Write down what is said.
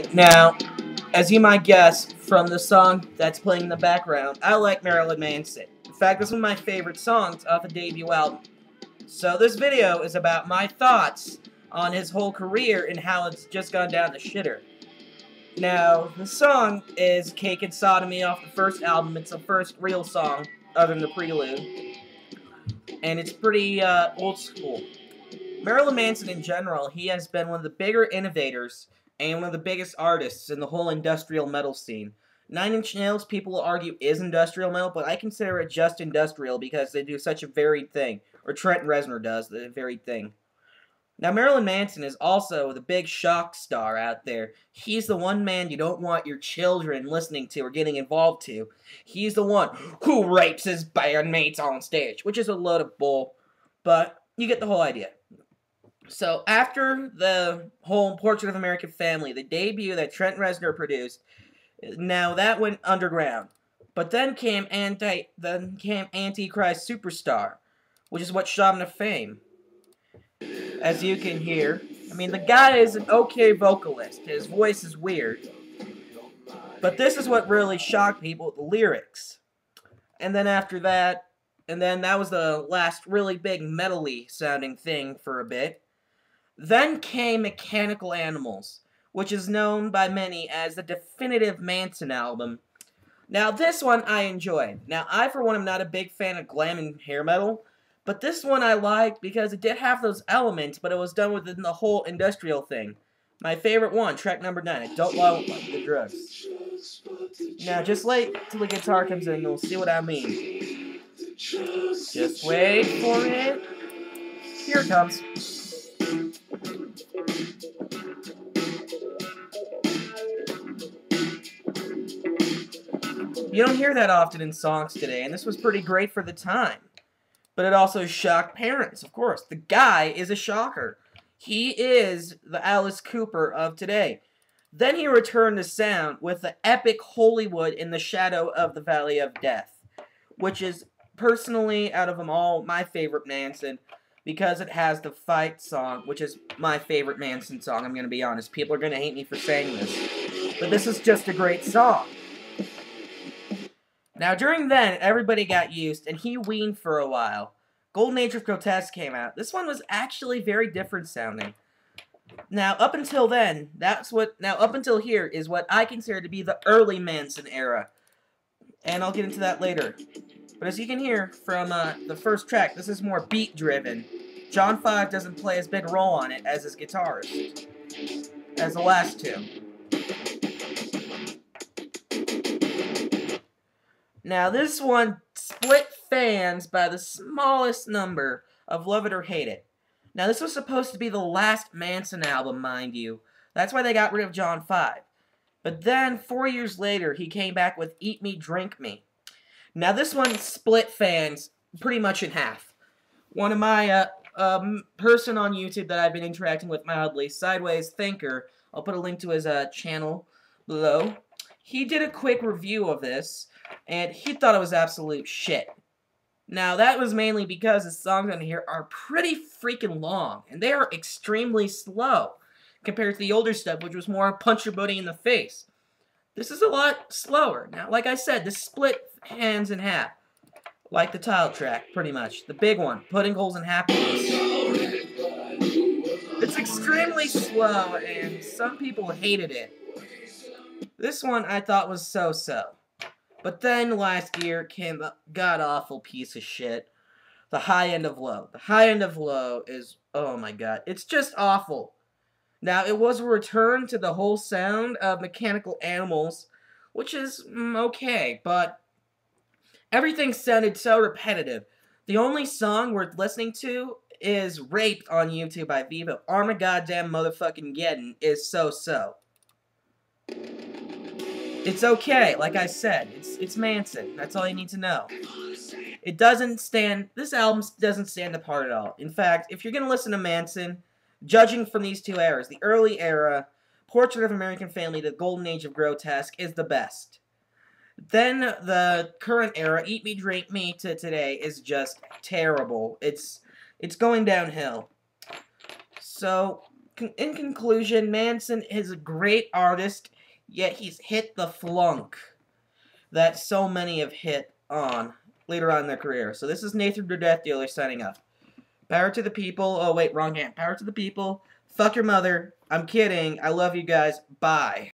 Okay, now, as you might guess from the song that's playing in the background, I like Marilyn Manson. In fact, this is one of my favorite songs off the debut album. So this video is about my thoughts on his whole career and how it's just gone down the shitter. Now, the song is Cake and Sodomy off the first album. It's the first real song, other than the prelude. And it's pretty old school. Marilyn Manson in general, he has been one of the bigger innovators and one of the biggest artists in the whole industrial metal scene. 9 Inch Nails, people will argue, is industrial metal, but I consider it just industrial because they do such a varied thing. Or Trent Reznor does, the varied thing. Now, Marilyn Manson is also the big shock star out there. He's the one man you don't want your children listening to or getting involved to. He's the one who rapes his bandmates on stage, which is a load of bull, but you get the whole idea. So, after the whole Portrait of American Family, the debut that Trent Reznor produced, now that went underground. But then came Antichrist Superstar, which is what shot him to fame. As you can hear, I mean, the guy is an okay vocalist. His voice is weird. But this is what really shocked people, the lyrics. And then after that, that was the last really big metal-y sounding thing for a bit. Then came Mechanical Animals, which is known by many as the definitive Manson album. Now, this one I enjoyed. Now, I, for one, am not a big fan of glam and hair metal, but this one I liked because it did have those elements, but it was done within the whole industrial thing. My favorite one, track number 9, I Don't Want the Drugs. Now, just wait till the guitar comes in and you'll see what I mean. Just wait for it. Here it comes. You don't hear that often in songs today, and this was pretty great for the time. But it also shocked parents, of course. The guy is a shocker. He is the Alice Cooper of today. Then he returned to sound with the epic Hollywood in the Shadow of the Valley of Death, which is, personally, out of them all, my favorite Manson, because it has the fight song, which is my favorite Manson song, I'm going to be honest. People are going to hate me for saying this. But this is just a great song. Now, during then, everybody got used, and he weaned for a while. Golden Age of Grotesque came out. This one was actually very different sounding. Now, up until then, up until here is what I consider to be the early Manson era. And I'll get into that later. But as you can hear from the first track, this is more beat-driven. John 5 doesn't play as big a role on it as his guitarist, as the last two. Now, this one split fans by the smallest number of Love It or Hate It. Now, this was supposed to be the last Manson album, mind you. That's why they got rid of John 5. But then, 4 years later, he came back with Eat Me, Drink Me. Now, this one split fans pretty much in half. One of my person on YouTube that I've been interacting with mildly, Sideways Thinker, I'll put a link to his channel below. He did a quick review of this, and he thought it was absolute shit. Now, that was mainly because the songs on here are pretty freaking long, and they are extremely slow compared to the older stuff, which was more punch your booty in the face. This is a lot slower. Now, like I said, this split hands in half, like the title track, pretty much. The big one, Pudding Holes in Happiness. It's extremely slow, and some people hated it. This one I thought was so-so. But then last year came a god-awful piece of shit. The High End of Low. The High End of Low is, oh my god, it's just awful. Now, it was a return to the whole sound of Mechanical Animals, which is okay, but everything sounded so repetitive. The only song worth listening to is Raped on YouTube by Vivo. Armagoddamn motherfucking Geddon is so-so. It's okay, like I said, it's Manson. That's all you need to know. This album doesn't stand apart at all. In fact, if you're going to listen to Manson, judging from these two eras, the early era, Portrait of American Family, the Golden Age of Grotesque, is the best. Then the current era, Eat Me, Drink Me, to today, is just terrible. It's going downhill. So, In conclusion, Manson is a great artist, yet he's hit the flunk that so many have hit on later on in their career. So this is Nathan the Death Dealer signing off. Power to the people. Oh, wait, wrong hand. Power to the people. Fuck your mother. I'm kidding. I love you guys. Bye.